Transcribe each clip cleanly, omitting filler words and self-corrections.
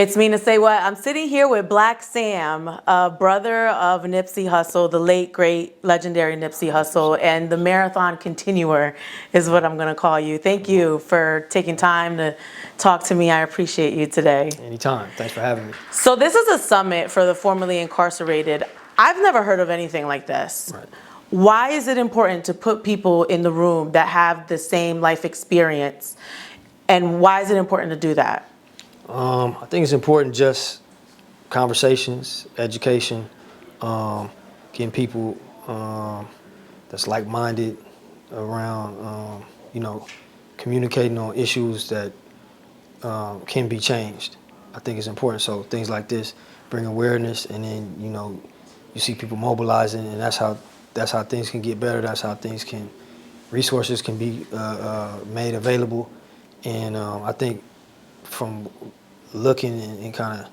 It's Mina SayWhat. I'm sitting here with Blacc Sam, a brother of Nipsey Hussle, the late, great, legendary Nipsey Hussle, and the marathon continuer is what I'm going to call you. Thank you for taking time to talk to me. I appreciate you today. Anytime. Thanks for having me. So this is a summit for the formerly incarcerated. I've never heard of anything like this. Right. Why is it important to put people in the room that have the same life experience? And why is it important to do that? I think it's important, just conversations, education, getting people that's like-minded around, communicating on issues that can be changed. I think it's important. So things like this bring awareness, and then you see people mobilizing, and that's how things can get better. That's how resources can be made available, and I think from looking and kind of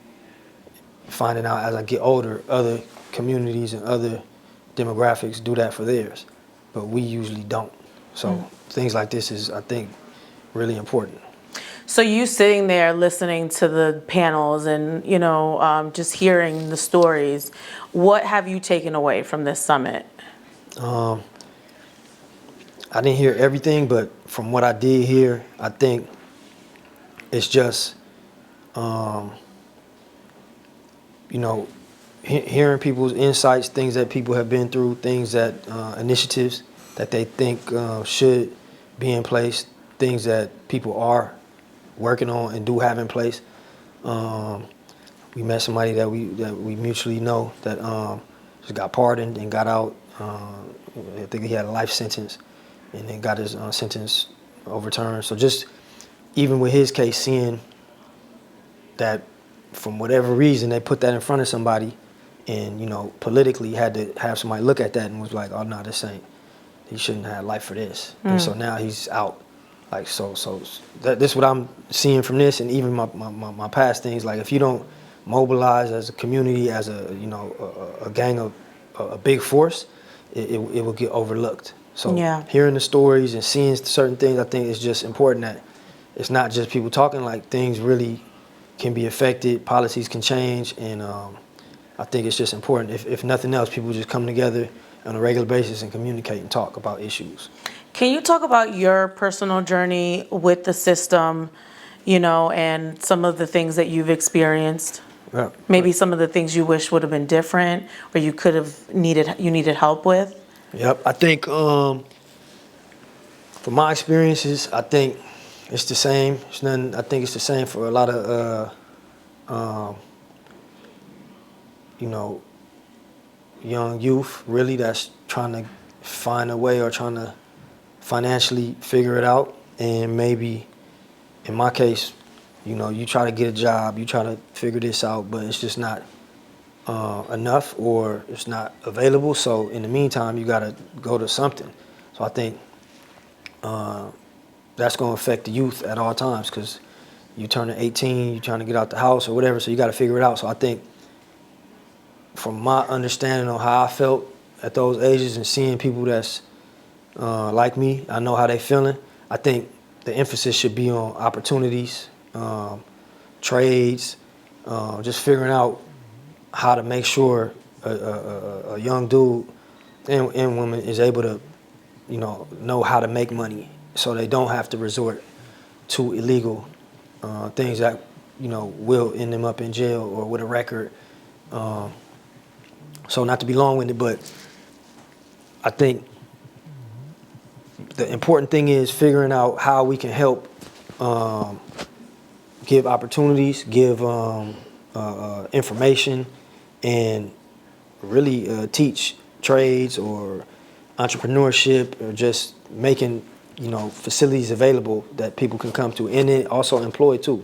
finding out as I get older, other communities and other demographics do that for theirs, but we usually don't. So things like this is, I think, really important. So you sitting there listening to the panels and, just hearing the stories, what have you taken away from this summit? I didn't hear everything, but from what I did hear, I think it's just, hearing people's insights, things that people have been through, things that, initiatives that they think should be in place, things that people are working on and do have in place. We met somebody that we mutually know that just got pardoned and got out. I think he had a life sentence and then got his sentence overturned. So just even with his case, seeing that from whatever reason they put that in front of somebody, and politically had to have somebody look at that and was like, oh no, he shouldn't have life for this. And so now he's out. Like so this is what I'm seeing from this, and even my past things. Like if you don't mobilize as a community, as a gang of a big force, it will get overlooked. So hearing the stories and seeing certain things, I think it's just important that it's not just people talking. Like things really can be affected, policies can change, and I think it's just important, if nothing else, people just come together on a regular basis and communicate and talk about issues. Can you talk about your personal journey with the system, and some of the things that you've experienced? Yeah. Maybe some of the things you wish would have been different, or you needed help with? Yep, I think from my experiences, I think it's the same. I think it's the same for a lot of young youth, really, that's trying to find a way or trying to financially figure it out. And maybe in my case, you try to get a job, you try to figure this out, but it's just not enough, or it's not available. So in the meantime, you got to go to something. So I think that's going to affect the youth at all times, because you turning 18, you're trying to get out the house or whatever, so you got to figure it out. So I think from my understanding of how I felt at those ages and seeing people that's like me, I know how they feeling. I think the emphasis should be on opportunities, trades, just figuring out how to make sure a young dude and woman is able to, know how to make money, so they don't have to resort to illegal things that, will end them up in jail or with a record. So not to be long-winded, but I think the important thing is figuring out how we can help give opportunities, give information, and really teach trades or entrepreneurship, or just making facilities available that people can come to, and then also employ too.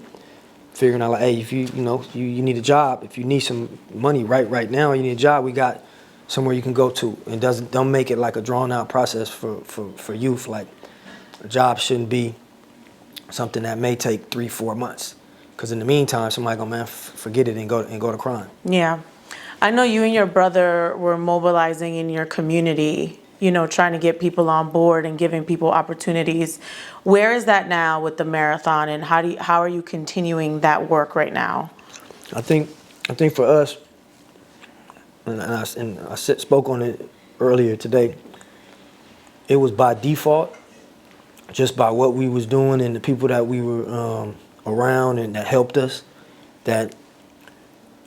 Figuring out, like, hey, if you need a job, if you need some money right now, you need a job, we got somewhere you can go to, and don't make it like a drawn out process for youth. Like, a job shouldn't be something that may take 3-4 months, because in the meantime, somebody gonna forget it and go to crime. Yeah, I know you and your brother were mobilizing in your community, trying to get people on board and giving people opportunities. Where is that now with the marathon, and how are you continuing that work right now? I think for us, and I spoke on it earlier today. It was by default, just by what we was doing and the people that we were around and that helped us. That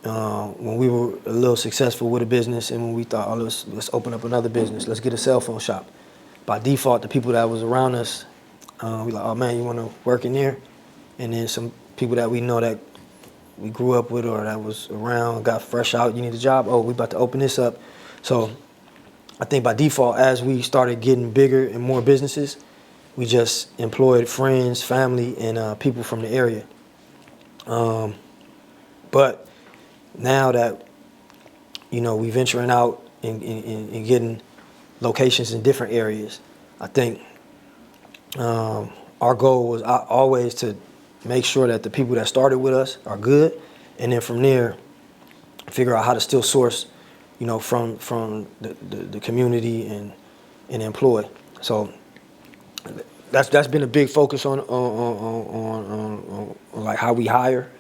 when we were a little successful with a business, and when we thought, oh, let's open up another business, let's get a cell phone shop. By default, the people that was around us, we like, oh man, you want to work in there? And then some people that we know that we grew up with or that was around, got fresh out, you need a job? Oh, we about to open this up. So I think by default, as we started getting bigger and more businesses, we just employed friends, family, and people from the area. But now that, we venturing out and getting locations in different areas, I think our goal was always to make sure that the people that started with us are good, and then from there, figure out how to still source, from the community and employ. So that's been a big focus on like how we hire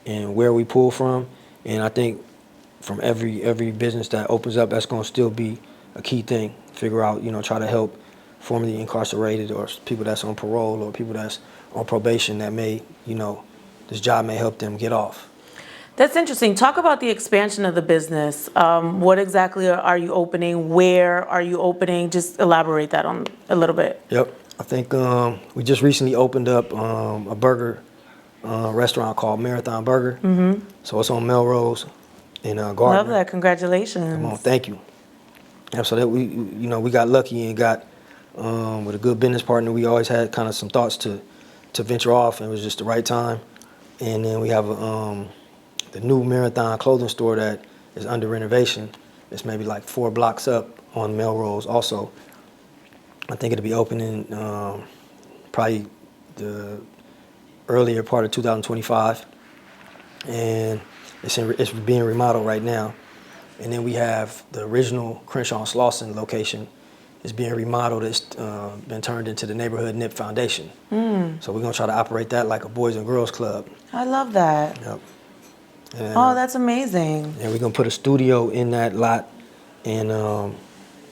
and where we pull from, and I think from every business that opens up, that's going to still be a key thing. Figure out, try to help formerly incarcerated or people that's on parole or people that's on probation that may, this job may help them get off. That's interesting. Talk about the expansion of the business. What exactly are you opening? Where are you opening? Just elaborate that on a little bit. Yep. I think we just recently opened up a burger restaurant called Marathon Burger. Mm-hmm. So it's on Melrose in Gardner. Love that. Congratulations. Come on, thank you. Yeah, so that we got lucky and got with a good business partner. We always had kind of some thoughts to venture off, and it was just the right time. And then we have the new Marathon clothing store that is under renovation. It's maybe like 4 blocks up on Melrose also. I think it'll be opening probably the earlier part of 2025. And it's being remodeled right now. And then we have the original Crenshaw and Slauson location. It's being remodeled. It's been turned into the Neighborhood Nip Foundation. So we're going to try to operate that like a Boys and Girls Club. I love that. Yep. And, that's amazing. And we're going to put a studio in that lot. And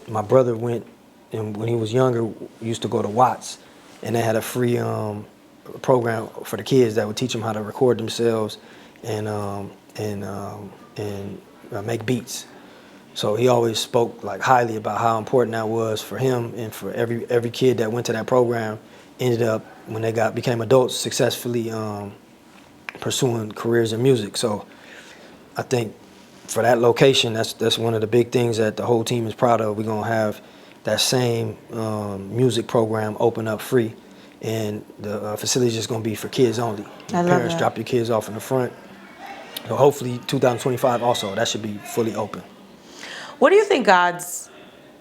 my brother went, and when he was younger, used to go to Watts. And they had a free program for the kids that would teach them how to record themselves and make beats. So he always spoke like highly about how important that was for him and for every kid that went to that program. Ended up when they became adults successfully pursuing careers in music. So I think for that location, that's one of the big things that the whole team is proud of. We're gonna have that same music program open up free, and the facility is just gonna be for kids only. I love Parents that. drop your kids off in the front. So hopefully 2025 also, that should be fully open. What do you think God's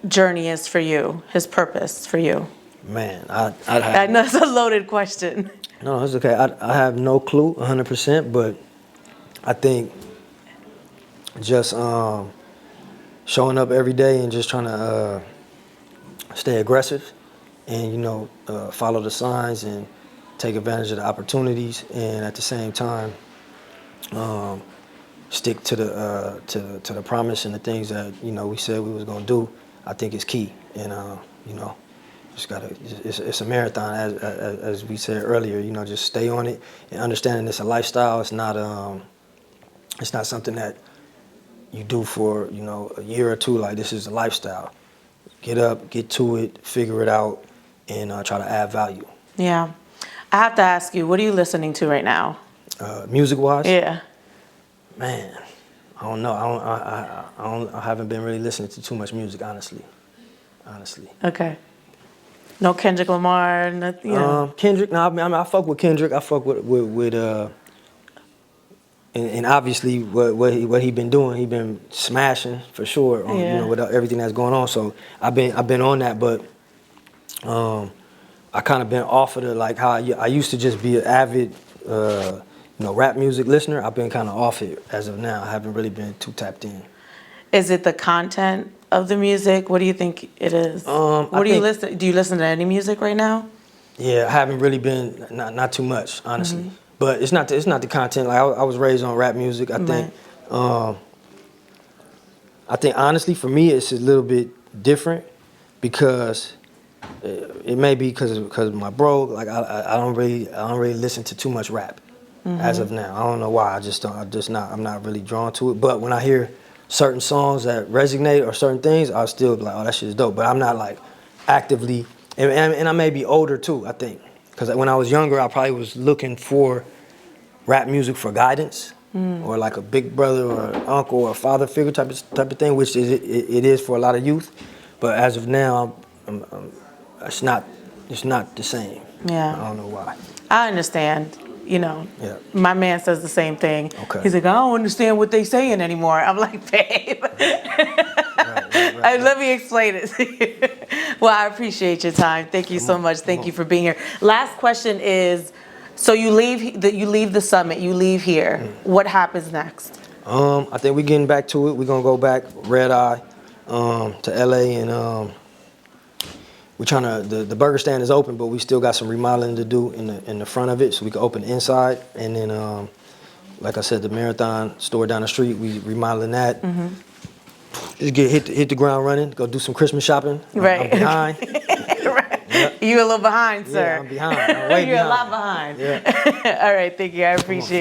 journey is for you, his purpose for you? Man, I know it's a loaded question. No, it's okay. I have no clue 100%, but I think just showing up every day and just trying to stay aggressive and, follow the signs and take advantage of the opportunities, and at the same time, stick to the promise and the things that we said we was gonna do. I think is key, and just gotta. It's a marathon, as we said earlier. Just stay on it and understanding it's a lifestyle. It's not something that you do for a year or two. Like, this is a lifestyle. Get up, get to it, figure it out, and try to add value. Yeah, I have to ask you, what are you listening to right now? Music-wise? Yeah. Man, I don't know. I haven't been really listening to too much music, honestly. Okay. No Kendrick Lamar, nothing. Kendrick. No, I fuck with Kendrick. I fuck with and obviously what he been doing. He been smashing for sure. With everything that's going on. So I've been on that, but I kind of been off of like how I used to just be an avid. Rap music listener. I've been kind of off it as of now. I haven't really been too tapped in. Is it the content of the music? What do you think it is? What do you listen? Do you listen to any music right now? Yeah, I haven't really been, not too much, honestly. But it's not the content. Like I was raised on rap music. I think honestly for me it's a little bit different because it may be because of my bro. Like I don't really listen to too much rap as of now. I don't know why. I'm not really drawn to it. But when I hear certain songs that resonate or certain things, I'll still be like, oh, that shit is dope. But I'm not like actively, and I may be older too, I think. Because when I was younger, I probably was looking for rap music for guidance or like a big brother or an uncle or a father figure type of thing, which it is for a lot of youth. But as of now, it's not the same. Yeah. I don't know why. I understand. You know, Yeah. my man says the same thing. Okay. He's like, I don't understand what they saying anymore. I'm like, babe, Right. let me explain it to you. Well, I appreciate your time. Thank you so much. Thank you for being here. Last question is, so you leave the summit, you leave here. What happens next? I think we're getting back to it. We're gonna go back red eye to LA, and we're trying to. The burger stand is open, but we still got some remodeling to do in the front of it, so we can open inside. And then, like I said, the Marathon store down the street, we remodeling that. Just hit the ground running. Go do some Christmas shopping. Right. I'm behind. Right. You a little behind, sir. Yeah, I'm behind. I'm way You're behind. a lot behind. Yeah. All right, thank you. I appreciate it.